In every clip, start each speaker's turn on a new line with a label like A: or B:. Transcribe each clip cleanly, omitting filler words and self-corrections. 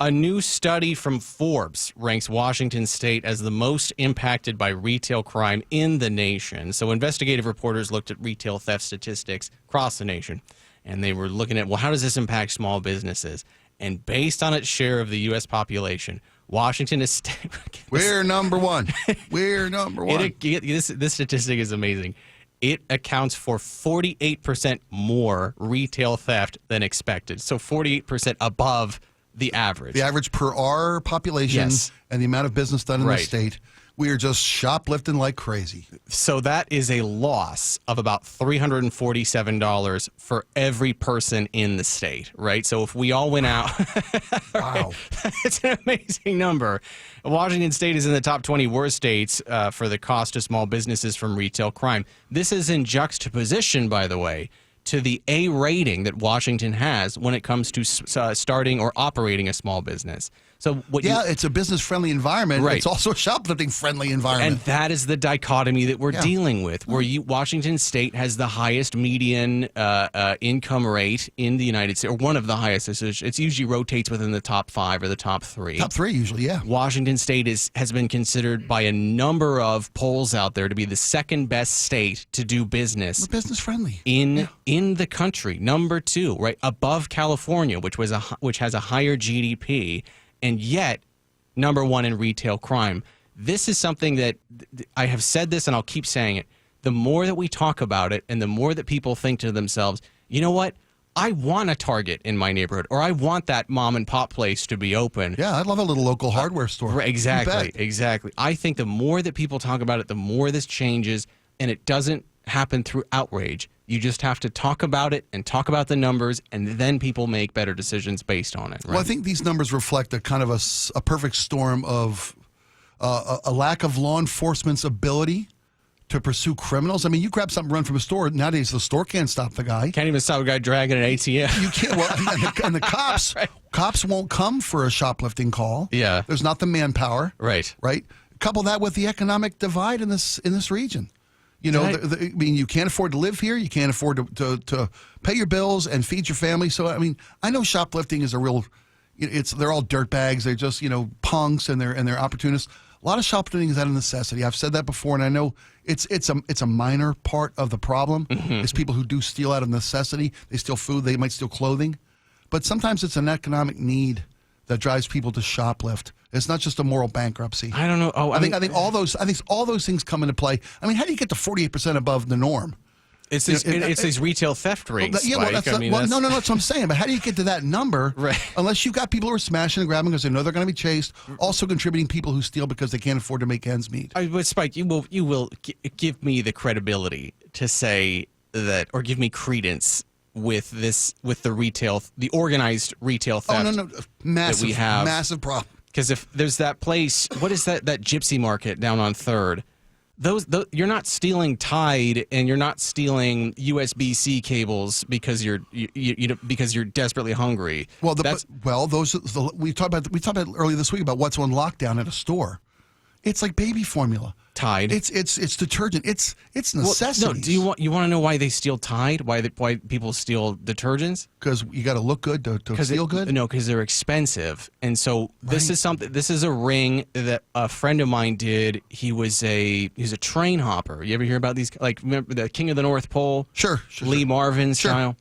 A: A new study from Forbes ranks Washington State as the most impacted by retail crime in the nation. So investigative reporters looked at retail theft statistics across the nation, and they were looking at, well, how does this impact small businesses? And based on its share of the U.S. population, Washington is...
B: We're number one. We're number one.
A: This statistic is amazing. It accounts for 48% more retail theft than expected. So 48% above the average.
B: The average per our population and the amount of business done in the state. We are just shoplifting like crazy.
A: So that is a loss of about $347 for every person in the state, right? So if we all went out,
B: wow,
A: it's an amazing number. Washington State is in the top 20 worst states for the cost to small businesses from retail crime. This is in juxtaposition, by the way, to the A rating that Washington has when it comes to starting or operating a small business. So
B: it's a business-friendly environment. Right. It's also a shoplifting-friendly environment.
A: And that is the dichotomy that we're dealing with, where Washington State has the highest median income rate in the United States, or one of the highest. It usually rotates within the top 5 or the top 3.
B: Top 3 usually, yeah.
A: Washington State has been considered by a number of polls out there to be the second best state to do business.
B: We're business-friendly.
A: In the country, number 2, right above California, which has a higher GDP. And yet, number 1 in retail crime. This is something that I have said this, and I'll keep saying it. The more that we talk about it, and the more that people think to themselves, you know what? I want a Target in my neighborhood, or I want that mom and pop place to be open.
B: Yeah, I'd love a little local hardware store.
A: Exactly. I think the more that people talk about it, the more this changes, and it doesn't happen through outrage. You just have to talk about it and talk about the numbers, and then people make better decisions based on it. Right?
B: Well, I think these numbers reflect a kind of a perfect storm of a lack of law enforcement's ability to pursue criminals. I mean, you grab something, run from a store. Nowadays, the store can't stop the guy.
A: Can't even stop a guy dragging an ATM.
B: You can't. Well, and the cops, cops won't come for a shoplifting call.
A: Yeah,
B: there's not the manpower.
A: Right.
B: Couple that with the economic divide in this region. You know, I mean, you can't afford to live here. You can't afford to pay your bills and feed your family. So, I mean, I know shoplifting is a real. They're all dirtbags. They're just punks and they're opportunists. A lot of shoplifting is out of necessity. I've said that before, and I know it's a minor part of the problem. Is people who do steal out of necessity. They steal food. They might steal clothing, but sometimes it's an economic need that drives people to shoplift. It's not just a moral bankruptcy.
A: I don't know.
B: I think all those things come into play. I mean, how do you get to 48% above the norm?
A: It's these retail theft rates.
B: No, that's what I'm saying. But how do you get to that number?
A: Right.
B: Unless you've got people who are smashing and grabbing because they know they're going to be chased. Also contributing people who steal because they can't afford to make ends meet.
A: But Spike, you will give me the credibility to say that, or give me credence with the organized retail theft.
B: Oh, no, massive,
A: that we have.
B: Massive problem.
A: Because if there's that place, what is that gypsy market down on 3rd? Those you're not stealing Tide and you're not stealing USB-C cables because you're desperately hungry.
B: Well, we talked about earlier this week about what's on lockdown at a store. It's like baby formula.
A: Tide.
B: It's detergent. It's necessities.
A: Well, no. Do you want to know why they steal Tide? Why people steal detergents?
B: Because you got to look good to feel good.
A: No, because they're expensive. And so this is a ring that a friend of mine did. He was a train hopper. You ever hear about these? Like, remember the King of the North Pole?
B: Sure.
A: Lee Marvin style.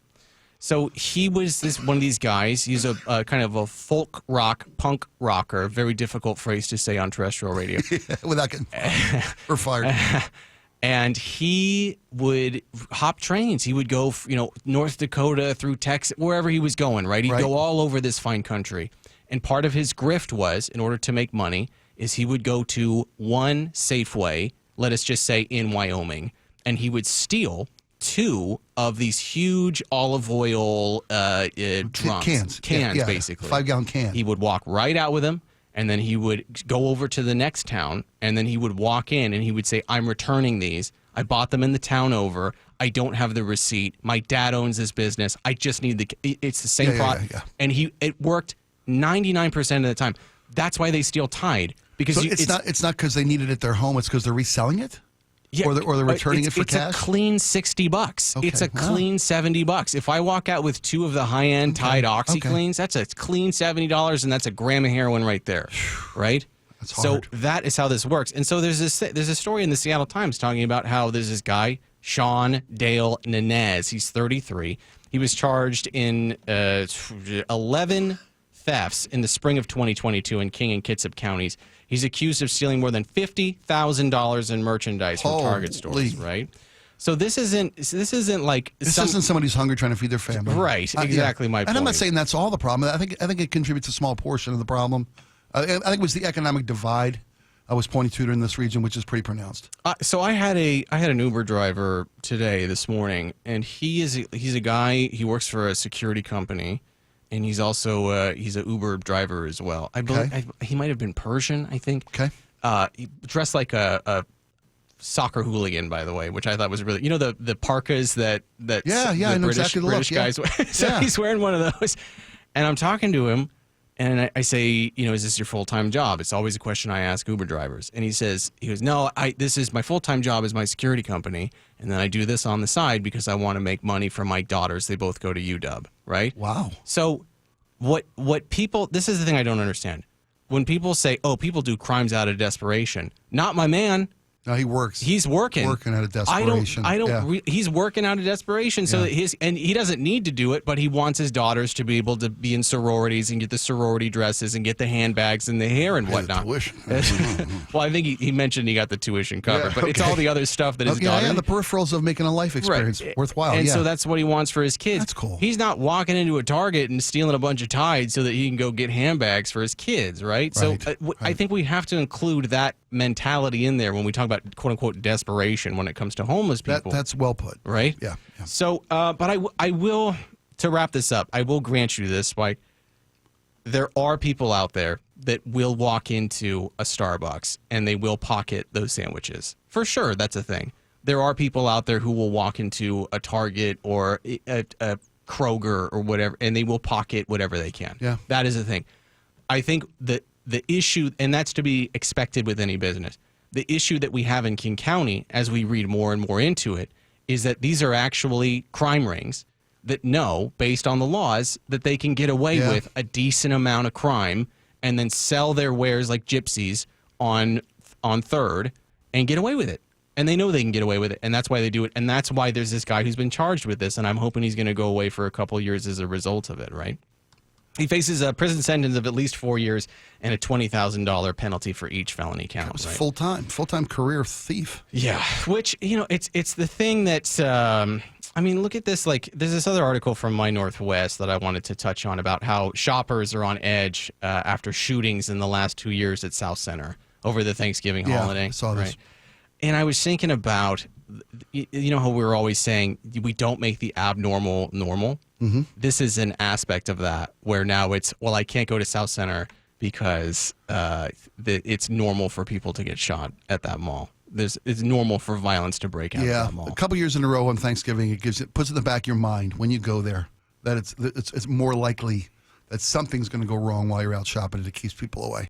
A: So he was one of these guys. He's a kind of a folk rock, punk rocker. Very difficult phrase to say on terrestrial radio.
B: Without getting fired.
A: And he would hop trains. He would go, North Dakota through Texas, wherever he was going, right? He'd go all over this fine country. And part of his grift was, in order to make money, is he would go to one Safeway, let us just say in Wyoming, and he would steal 2 of these huge olive oil drums. Cans, basically.
B: 5-gallon can.
A: He would walk right out with them, and then he would go over to the next town, and then he would walk in, and he would say, I'm returning these. I bought them in the town over. I don't have the receipt. My dad owns this business. I just need it's the same product. Yeah. And it worked 99% of the time. That's why they steal Tide. Because
B: it's not because they need it at their home. It's because they're reselling it?
A: Yeah,
B: or they're returning it for cash?
A: It's a clean $60.
B: Okay.
A: It's a clean $70. If I walk out with 2 of the high-end Tide OxyCleans, that's a clean $70, and that's a gram of heroin right there, right?
B: That's hard.
A: So that is how this works. And so there's a story in the Seattle Times talking about how there's this guy, Sean Dale Nanez. He's 33. He was charged in 11 thefts in the spring of 2022 in King and Kitsap counties. He's accused of stealing more than $50,000 in merchandise from Target stores, right? So this isn't like
B: this isn't somebody who's hungry trying to feed their family,
A: right? Exactly my point.
B: And I'm not saying that's all the problem. I think it contributes a small portion of the problem. I think it was the economic divide I was pointing to in this region, which is pretty pronounced.
A: So I had an Uber driver this morning, and he's a guy. He works for a security company. And he's also he's an Uber driver as well. I believe he might have been Persian, I think.
B: Okay.
A: He dressed like a soccer hooligan, by the way, which I thought was really, the parkas that
B: I know exactly the
A: British
B: look,
A: guys wear. So he's wearing one of those, and I'm talking to him, and I say, is this your full-time job? It's always a question I ask Uber drivers, and he goes, no, this is my full-time job is my security company, and then I do this on the side because I want to make money for my daughters. They both go to UW, right?
B: Wow.
A: So what people, this is the thing I don't understand. When people say, oh, people do crimes out of desperation, not my man.
B: No, he works.
A: He's working.
B: Working out of desperation.
A: He's working out of desperation. So that and he doesn't need to do it, but he wants his daughters to be able to be in sororities and get the sorority dresses and get the handbags and the hair and whatnot. Well, I think he mentioned he got the tuition covered, but it's all the other stuff that his daughter.
B: Yeah, the peripherals of making a life experience worthwhile.
A: And so that's what he wants for his kids.
B: That's cool.
A: He's not walking into a Target and stealing a bunch of Tides so that he can go get handbags for his kids, right? So I think we have to include that mentality in there when we talk about quote unquote desperation when it comes to homeless people.
B: That's well put.
A: Right?
B: Yeah.
A: So, but I will, to wrap this up, I will grant you this, why there are people out there that will walk into a Starbucks and they will pocket those sandwiches. For sure, that's a thing. There are people out there who will walk into a Target or a Kroger or whatever, and they will pocket whatever they can.
B: Yeah.
A: That is a thing. I think that the issue, and that's to be expected with any business, the issue that we have in King County, as we read more and more into it, is that these are actually crime rings that know, based on the laws, that they can get away with a decent amount of crime and then sell their wares like gypsies on 3rd and get away with it. And they know they can get away with it, and that's why they do it. And that's why there's this guy who's been charged with this, and I'm hoping he's going to go away for a couple of years as a result of it, right? He faces a prison sentence of at least 4 years and a $20,000 penalty for each felony count.
B: Right? Full-time career thief.
A: Yeah, which, it's the thing that, look at this. Like, there's this other article from My Northwest that I wanted to touch on about how shoppers are on edge after shootings in the last 2 years at South Center over the Thanksgiving holiday.
B: I saw this.
A: Right? And I was thinking about, how we were always saying we don't make the abnormal normal. Mm-hmm. This is an aspect of that where now it's, well, I can't go to South Center because it's normal for people to get shot at that mall. It's normal for violence to break out at that mall.
B: A couple years in a row on Thanksgiving, it puts it in the back of your mind when you go there that it's more likely that something's going to go wrong while you're out shopping and it keeps people away.